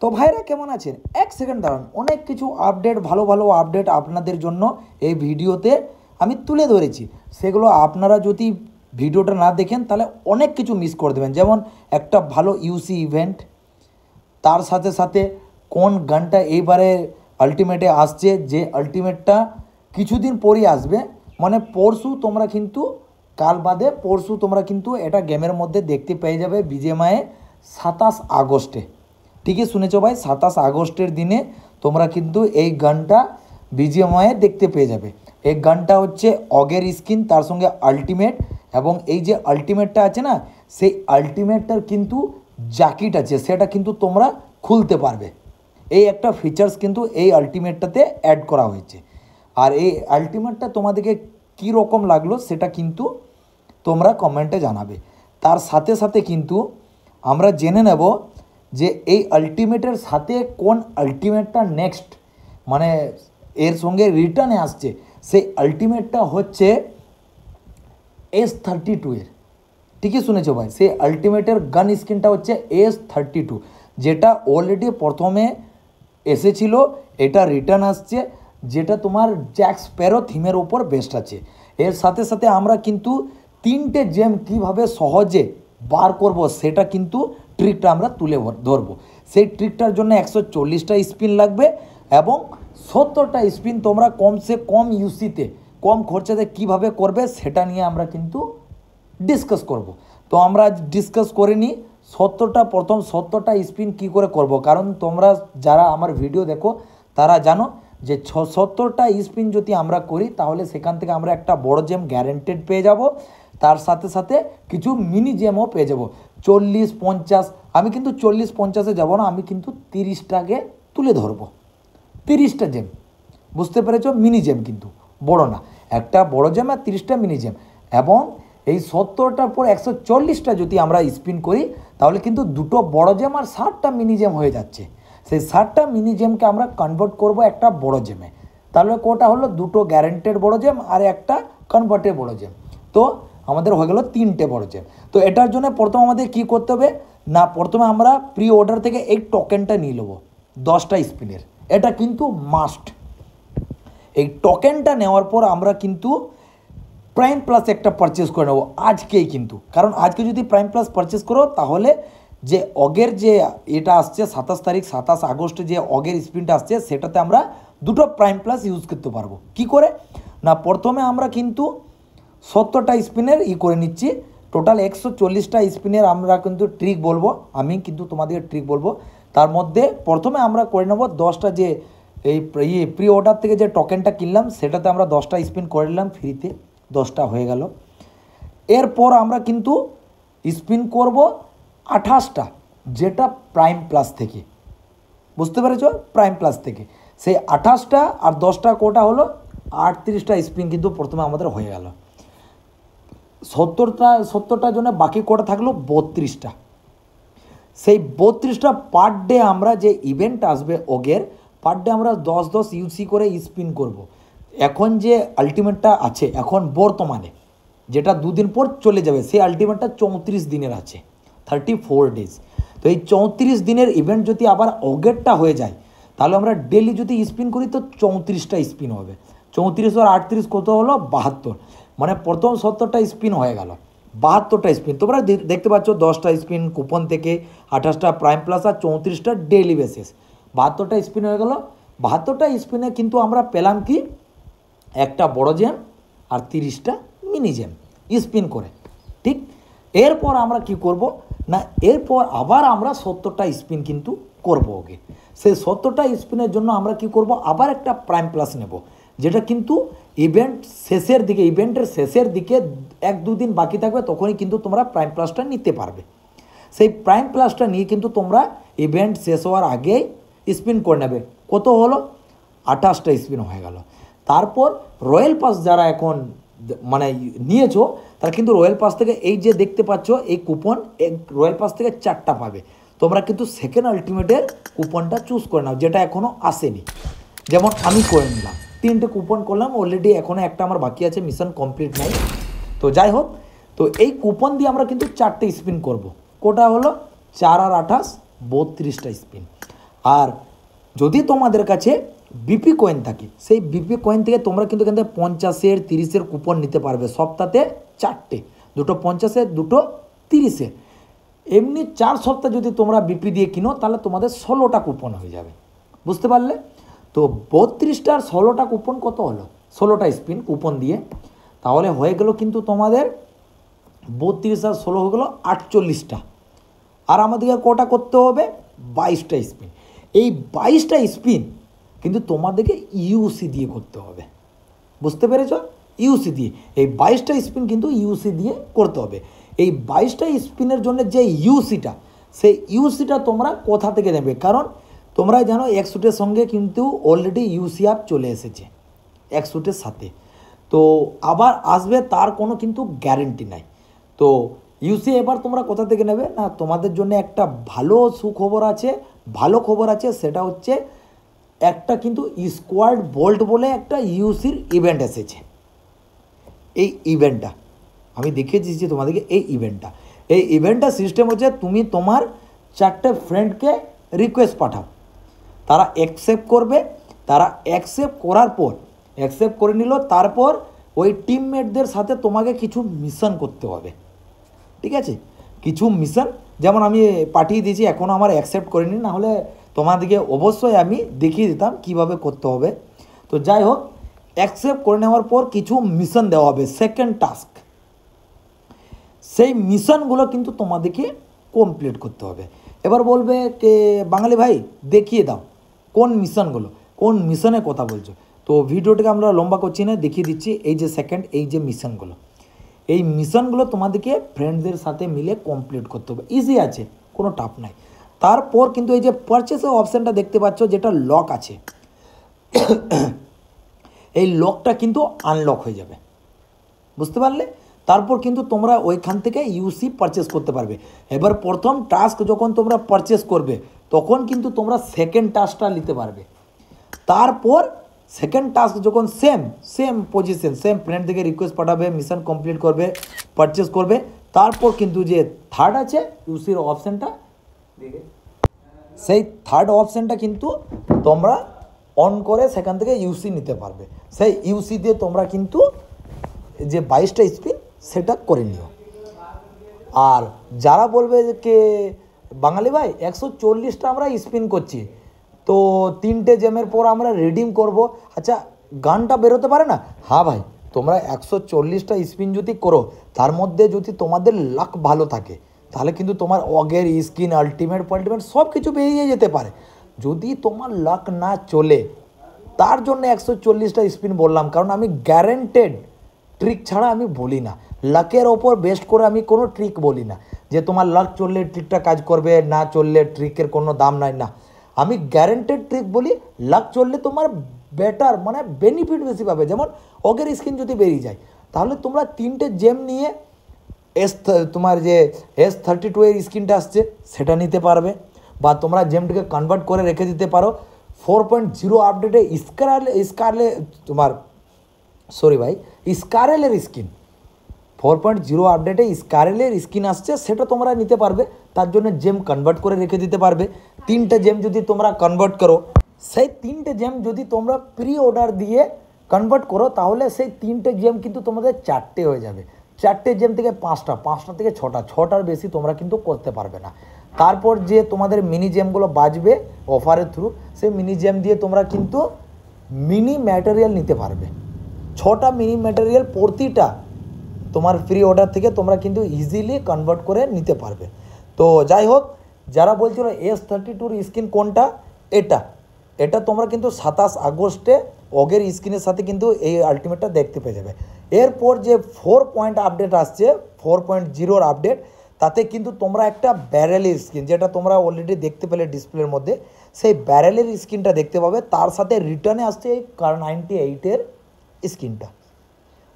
তো ভাইরা কেমন আছেন? এক সেকেন্ড দাঁড়ান, অনেক কিছু আপডেট, ভালো ভালো আপডেট আপনাদের জন্য এই ভিডিওতে আমি তুলে ধরেছি। সেগুলো আপনারা যদি ভিডিওটা না দেখেন তাহলে অনেক কিছু মিস করে দেবেন। যেমন একটা ভালো ইউসি ইভেন্ট, তার সাথে সাথে কোন গানটা এইবারে আলটিমেটে আসছে, যে আলটিমেটটা কিছুদিন পরই আসবে, মানে পরশু তোমরা কিন্তু, কাল বাদে পরশু তোমরা কিন্তু এটা গেমের মধ্যে দেখতে পেয়ে যাবে বিজেএমআইয়ে 27 আগস্টে। ঠিকই শুনেছো ভাই, 27 আগস্টের দিনে তোমরা কিন্তু এই গানটা বিজিএমআইয়ে দেখতে পেয়ে যাবে। এই গানটা হচ্ছে অগের স্কিন, তার সঙ্গে আলটিমেট, এবং এই যে আলটিমেটটা আছে না, সেই আলটিমেটটার কিন্তু জ্যাকেট আছে, সেটা কিন্তু তোমরা খুলতে পারবে। এই একটা ফিচার্স কিন্তু এই আলটিমেটটাতে অ্যাড করা হয়েছে। আর এই আলটিমেটটা তোমাদেরকে কী রকম লাগলো সেটা কিন্তু তোমরা কমেন্টে জানাবে। তার সাথে সাথে কিন্তু আমরা জেনে নেব যে এই আলটিমেটের সাথে কোন আলটিমেটটা নেক্সট, মানে এর সঙ্গে রিটার্নে আসছে। সেই আলটিমেটটা হচ্ছে S32 এর। ঠিকই শুনেছো ভাই, সেই আলটিমেটের গান স্কিনটা হচ্ছে S32, যেটা অলরেডি প্রথমে এসেছিল, এটা রিটার্ন আসছে, যেটা তোমার জ্যাক স্প্যারো থিমের ওপর বেস্ট আছে। এর সাথে সাথে আমরা কিন্তু 3টে জেম কীভাবে সহজে বার করব সেটা কিন্তু ট্রিকটা আমরা তুলে ধরবো। সেই ট্রিকটার জন্য 140টা স্পিন লাগবে এবং 70টা স্পিন তোমরা কমসে কম ইউসিতে, কম খরচাতে কিভাবে করবে সেটা নিয়ে আমরা কিন্তু ডিসকাস করব। তো আমরা ডিসকাস করে নিই 70টা স্পিন কী করে করব, কারণ তোমরা যারা আমার ভিডিও দেখো তারা জানো যে 70টা স্পিন যদি আমরা করি তাহলে সেখান থেকে আমরা একটা বড় জেম গ্যারেন্টেড পেয়ে যাব, তার সাথে সাথে কিছু মিনি জেমও পেয়ে যাব। 40-50, আমি কিন্তু 40-50-এ যাব না, আমি কিন্তু 30টাকে তুলে ধরবো, 30টা জেম, বুঝতে পেরেছো? মিনি জেম কিন্তু বড় না, একটা বড় জেম আর 30টা মিনি জেম। এবং এই 70টার পর 140টা যদি আমরা স্পিন করি তাহলে কিন্তু 2টো বড় জেম আর 60টা মিনি জেম হয়ে যাচ্ছে। সেই 60টা মিনি জেমকে আমরা কনভার্ট করব একটা বড় জেমে। তাহলে কোটা হলো 2টো গ্যারেন্টেড বড় জেম আর একটা কনভার্টেড বড় জেম। তো আমাদের হয়ে গেল 3টে বড় জেম। তো এটার জন্য প্রথমে আমাদের কী করতে হবে না, প্রথমে আমরা প্রি অর্ডার থেকে এই টোকেনটা নিয়ে নেবো 10টা স্পিনের, এটা কিন্তু মাস্ট। এই টোকেনটা নেওয়ার পর আমরা কিন্তু প্রাইম প্লাস একটা পারচেস করে নেবো আজকেই কিন্তু, কারণ আজকে যদি প্রাইম প্লাস পারচেস করো তাহলে যে অগের যে এটা আসছে 27 আগস্টে যে অগের স্পিনটা আসছে সেটাতে আমরা 2টো প্রাইম প্লাস ইউজ করতে পারবো। কি করে না, প্রথমে আমরা কিন্তু 70টা স্পিনের করে নিচ্ছি, টোটাল 140টা স্পিনের আমরা কিন্তু ট্রিক বলবো, আমি কিন্তু তোমাদের ট্রিক বলবো। তার মধ্যে প্রথমে আমরা করে নেবো 10টা, যে এই প্রি অর্ডার থেকে যে টোকেনটা কিনলাম সেটাতে আমরা 10টা স্পিন করে নিলাম ফ্রিতে, 10টা হয়ে গেল। এরপর আমরা কিন্তু স্পিন করব 28টা, যেটা প্রাইম প্লাস থেকে, বুঝতে পেরেছ? প্রাইম প্লাস থেকে সেই 28টা আর 10টা কোটা হলো 38টা স্পিন কিন্তু প্রথমে আমাদের হয়ে গেল। 70টার জন্য বাকি কোটা থাকলো 32টা। সেই 32টা পার ডে আমরা যে ইভেন্ট আসবে ওগের, পার ডে আমরা 10 ইউসি করে স্পিন করব। এখন যে আলটিমেটটা আছে এখন বর্তমানে, যেটা 2 দিন পর চলে যাবে, সেই আলটিমেটটা 34 দিনের আছে, 34 ডেজ। তো এই 34 দিনের ইভেন্ট যদি আবার অগেরটা হয়ে যায় তাহলে আমরা ডেলি যদি স্পিন করি তো 34টা স্পিন হবে। 34 আর 38 কত হলো? 72, মানে প্রথম 70টা স্পিন হয়ে গেল, 72টা স্পিন। তোমরা দেখতে পাচ্ছ 10টা স্পিন কুপন থেকে, 28টা প্রাইম প্লাস আর 34টা ডেইলি বেসিস, 72টা স্পিন হয়ে গেল। 72টা স্পিনে কিন্তু আমরা পেলাম কি, একটা বড় জেম আর 30টা মিনি জেম স্পিন করে। ঠিক, এরপর আমরা কি করব না, এরপর আবার আমরা 70টা স্পিন কিন্তু করব ওকে। সেই 70টা স্পিনের জন্য আমরা কি করব, আবার একটা প্রাইম প্লাস নেব, যেটা কিন্তু ইভেন্টের শেষের দিকে 1-2 দিন বাকি থাকবে, তখনই কিন্তু তোমরা প্রাইম প্লাসটা নিতে পারবে। সেই প্রাইম প্লাসটা নিয়ে কিন্তু তোমরা ইভেন্ট শেষ হওয়ার আগেই স্পিন করে নেবে। কত হলো? 28টা স্পিন হয়ে গেল। তারপর রয়্যাল পাস যারা এখন মানে নিয়েছো তারা কিন্তু রয়্যাল পাস থেকে এই যে দেখতে পাচ্ছ এই কুপন, রয়্যাল পাস থেকে 4টা পাবে। তোমরা কিন্তু সেকেন্ড আলটিমেটের কুপনটা চুজ করে নাও, যেটা এখনও আসেনি। যেমন আমি করে নিলাম, 3টে কুপন করলাম অলরেডি, এখনও একটা আমার বাকি আছে, মিশন কমপ্লিট নাই। তো যাই হোক, তো এই কুপন দিয়ে আমরা কিন্তু 4টে স্পিন করব। কোটা হলো 4 আর 28, 32টা স্পিন। আর যদি তোমাদের কাছে বিপি কয়েন থাকে, সেই বিপি কয়েন থেকে তোমরা কিন্তু এখান থেকে 50-এর 30-এর কুপন নিতে পারবে। সপ্তাহে 4টে, দুটো 50-এর, দুটো 30-এর। এমনি 4 সপ্তাহ যদি তোমরা বিপি দিয়ে কিনো তাহলে তোমাদের 16টা কুপন হয়ে যাবে। বুঝতে পারলে? তো 32টার 16টা কুপন কত হলো? 16টা স্পিন কুপন দিয়ে তাহলে হয়ে গেল কিন্তু তোমাদের 32 আর 16 হয়ে গেলো 48টা। আর আমাদেরকে কটা করতে হবে? 22টা স্পিন। এই 22টা স্পিন কিন্তু তোমাদেরকে ইউসি দিয়ে করতে হবে। বুঝতে পেরেছ? ইউসি দিয়ে এই 22টা স্পিন কিন্তু ইউসি দিয়ে করতে হবে। এই 22টা স্পিনের জন্য যে ইউসিটা, সেই ইউসিটা তোমরা কোথা থেকে নেবে? কারণ তোমরা জানো একশুটের সঙ্গে কিন্তু অলরেডি ইউসি অ্যাপ চলে এসেছে একশুটের সাথে, তো আবার আসবে তার কোনো কিন্তু গ্যারেন্টি নাই। তো ইউসি এবার তোমরা কোথা থেকে নেবে? না, তোমাদের জন্য একটা ভালো সুখবর আছে, ভালো খবর আছে। সেটা হচ্ছে একটা কিন্তু স্কোয়াড বোল্ট বলে একটা ইউসির ইভেন্ট এসেছে। এই ইভেন্টটা আমি দেখিয়ে দিচ্ছি তোমাদেরকে। এই ইভেন্টটা সিস্টেম হচ্ছে তুমি তোমার 4টে ফ্রেন্ডকে রিকোয়েস্ট পাঠাও, তারা অ্যাকসেপ্ট করবে। তারা অ্যাকসেপ্ট করার পর, অ্যাকসেপ্ট করে নিল, তারপর ওই টিমমেটদের সাথে তোমাকে কিছু মিশন করতে হবে। ঠিক আছে? কিছু মিশন যেমন আমি পাঠিয়ে দিয়েছি, এখনও আমার অ্যাকসেপ্ট করিনি, না হলে তোমাদেরকে অবশ্যই আমি দেখিয়ে দিতাম কিভাবে করতে হবে। তো যাই হোক, অ্যাকসেপ্ট করে নেওয়ার পর কিছু মিশন দেওয়া হবে, সেকেন্ড টাস্ক। সেই মিশনগুলো কিন্তু তোমাদেরকে কমপ্লিট করতে হবে। এবার বলবে কে বাঙালি ভাই দেখিয়ে দাও কোন মিশনগুলো, কোন মিশনের কথা বলছো। তো ভিডিওটাকে আমরা লম্বা করছি না, দেখিয়ে দিচ্ছি। এই যে সেকেন্ড, এই যে মিশনগুলো, এই মিশনগুলো তোমাদেরকে ফ্রেন্ডদের সাথে মিলে কমপ্লিট করতে হবে। ইজি আছে, কোনো টাফ নাই। তারপর কিন্তু এই যে পারচেসের অপশানটা দেখতে পাচ্ছ, যেটা লক আছে, এই লকটা কিন্তু আনলক হয়ে যাবে। বুঝতে পারলে? তারপর কিন্তু তোমরা ওইখান থেকে ইউসি পারচেস করতে পারবে। এবার প্রথম টাস্ক যখন তোমরা পারচেস করবে তখন কিন্তু তোমরা সেকেন্ড টাস্কটা নিতে পারবে। তারপর সেকেন্ড টাস্ক যখন সেম পজিশন, সেম ফ্রেন্ড থেকে রিকোয়েস্ট পাঠাবে, মিশন কমপ্লিট করবে, পারচেস করবে, তারপর কিন্তু যে থার্ড আছে ইউসির অপশানটা, সেই থার্ড অপশানটা কিন্তু তোমরা অন করে সেখান থেকে ইউসি নিতে পারবে। সেই ইউসি দিয়ে তোমরা কিন্তু যে 22টা স্পিন সেটা করে নিও। আর যারা বলবে যে বাঙালি ভাই 140টা আমরা স্পিন করছি, তো 3টে গেমের পর আমরা রিডিম করব, আচ্ছা গানটা বেরোতে পারে না? হ্যাঁ ভাই, তোমরা 140টা স্পিন যদি করো, তার মধ্যে যদি তোমাদের লাক ভালো থাকে তাহলে কিন্তু তোমার অগের স্কিন, আলটিমেট সব কিছু বেরিয়ে যেতে পারে। যদি তোমার লাক না চলে, তার জন্য 140টা স্পিন বললাম, কারণ আমি গ্যারেন্টেড ট্রিক ছাড়া আমি বলি না। লাকের ওপর বেস্ট করে আমি কোনো ট্রিক বলি না যে তোমার লাক চললে ট্রিকটা কাজ করবে, না চললে ট্রিকের কোনো দাম নাই। না, আমি গ্যারেন্টেড ট্রিক বলি। লাক চললে তোমার বেটার মানে বেনিফিট বেশি পাবে। যেমন অগের স্কিন যদি বেরিয়ে যায়, তাহলে তোমরা 3টে জেম নিয়ে তোমার যে S32 এর স্কিনটা আসছে সেটা নিতে পারবে, বা তোমরা জেমটিকে কনভার্ট করে রেখে দিতে পারো। 4.0 আপডেটে স্কারেলের স্কিন 4.0 আপডেটে স্কারেলের স্কিন আসছে, সেটা তোমরা নিতে পারবে। তার জন্য জেম কনভার্ট করে রেখে দিতে পারবে। 3টে জেম যদি তোমরা কনভার্ট করো, সেই 3টে জেম যদি তোমরা প্রি অর্ডার দিয়ে কনভার্ট করো, তাহলে সেই 3টে জেম কিন্তু তোমাদের 4টে হয়ে যাবে। 4টে জেম থেকে 5টা, 5টা থেকে 6টা, 6টার বেশি তোমরা কিন্তু করতে পারবে না। তারপর যে তোমাদের মিনি জেমগুলো বাজবে অফারের থ্রু, সেই মিনি জেম দিয়ে তোমরা কিন্তু মিনি ম্যাটেরিয়াল নিতে পারবে। 6টা মিনি ম্যাটেরিয়াল প্রতিটা তোমার প্রি অর্ডার থেকে তোমরা কিন্তু ইজিলি কনভার্ট করে নিতে পারবে। তো যাই হোক, যারা বলছিল S32 স্কিন কোনটা, এটা তোমরা কিন্তু 27 আগস্টে অগের স্কিনের সাথে কিন্তু এই আলটিমেটটা দেখতে পেয়ে যাবে। এরপর যে 4 পয়েন্ট আপডেট আসছে, 4.0 আপডেট, তাতে কিন্তু তোমরা একটা ব্যারেলের স্কিন, যেটা তোমরা অলরেডি দেখতে পেলে ডিসপ্লের মধ্যে, সেই ব্যারেলের স্কিনটা দেখতে পাবে। তার সাথে রিটার্নে আসছে এই কার 98-এর স্কিনটা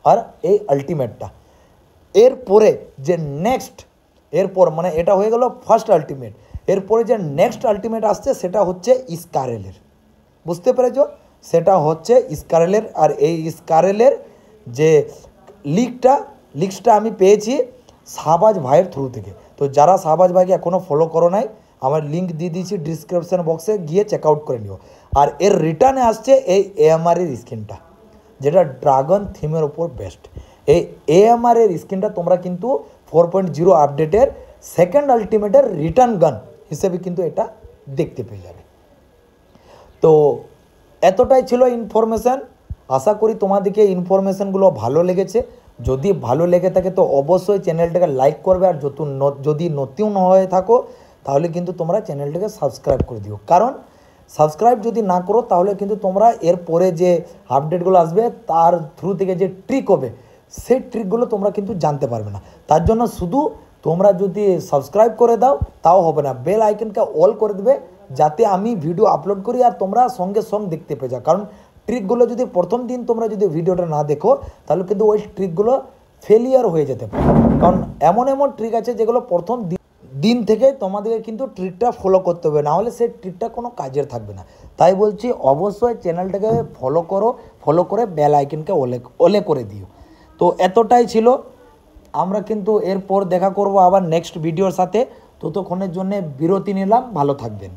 আর এই আলটিমেটটা। এরপরে যে এরপর মানে এটা হয়ে গেল ফার্স্ট আলটিমেট। এরপরে যে নেক্সট আলটিমেট আসছে সেটা হচ্ছে স্কারেলের। বুঝতে পেরেছ? সেটা হচ্ছে স্কারেলের। আর এই স্কারেলের যে লিস্টটা আমি পেয়েছি শাহবাজ ভাইয়ের থ্রু থেকে। তো যারা শাহবাজ ভাইকে এখনও ফলো করো নাই, আমার লিঙ্ক দিয়ে দিয়েছি ডিসক্রিপশান বক্সে, গিয়ে চেক আউট করে নিও। আর এর রিটার্নে আসছে এই AMR এর স্কিনটা, যেটা ড্রাগন থিমের ওপর বেস্ট। এই AMR এর স্কিনটা তোমরা কিন্তু 4.0 আপডেটের সেকেন্ড আলটিমেটের রিটার্ন গান হিসেবে কিন্তু এটা দেখতে পেয়ে যাবে। তো এতটাই ছিল ইনফরমেশান। আশা করি তোমাদেরকে ইনফরমেশানগুলো ভালো লেগেছে। যদি ভালো লেগে থাকে তো অবশ্যই চ্যানেলটাকে লাইক করবে, আর যদি নতুন হয়ে থাকো তাহলে কিন্তু তোমরা চ্যানেলটাকে সাবস্ক্রাইব করে দিও। কারণ সাবস্ক্রাইব যদি না করো তাহলে কিন্তু তোমরা এরপরে যে আপডেটগুলো আসবে তার থ্রু থেকে যে ট্রিক হবে সেই ট্রিকগুলো তোমরা কিন্তু জানতে পারবে না। তার জন্য শুধু তোমরা যদি সাবস্ক্রাইব করে দাও তাও হবে না, বেল আইকনকে অল করে দেবে, যাতে আমি ভিডিও আপলোড করি আর তোমরা সঙ্গে সঙ্গে দেখতে পেয়ে যাও। কারণ ট্রিকগুলো যদি প্রথম দিন তোমরা যদি ভিডিওটা না দেখো তাহলে কিন্তু ওই ট্রিকগুলো ফেলিয়ার হয়ে যেতে পারে। কারণ এমন এমন ট্রিক আছে যেগুলো প্রথম দিন থেকে তোমাদেরকে কিন্তু ট্রিকটা ফলো করতে হবে, নাহলে সেই ট্রিকটা কোনো কাজের থাকবে না। তাই বলছি অবশ্যই চ্যানেলটাকে ফলো করে বেল আইকনকে ওলে করে দিও। তো এতটাই ছিল, আমরা কিন্তু এরপর দেখা করব আবার নেক্সট ভিডিওর সাথে। ততক্ষণের জন্য বিরতি নিলাম, ভালো থাকবেন।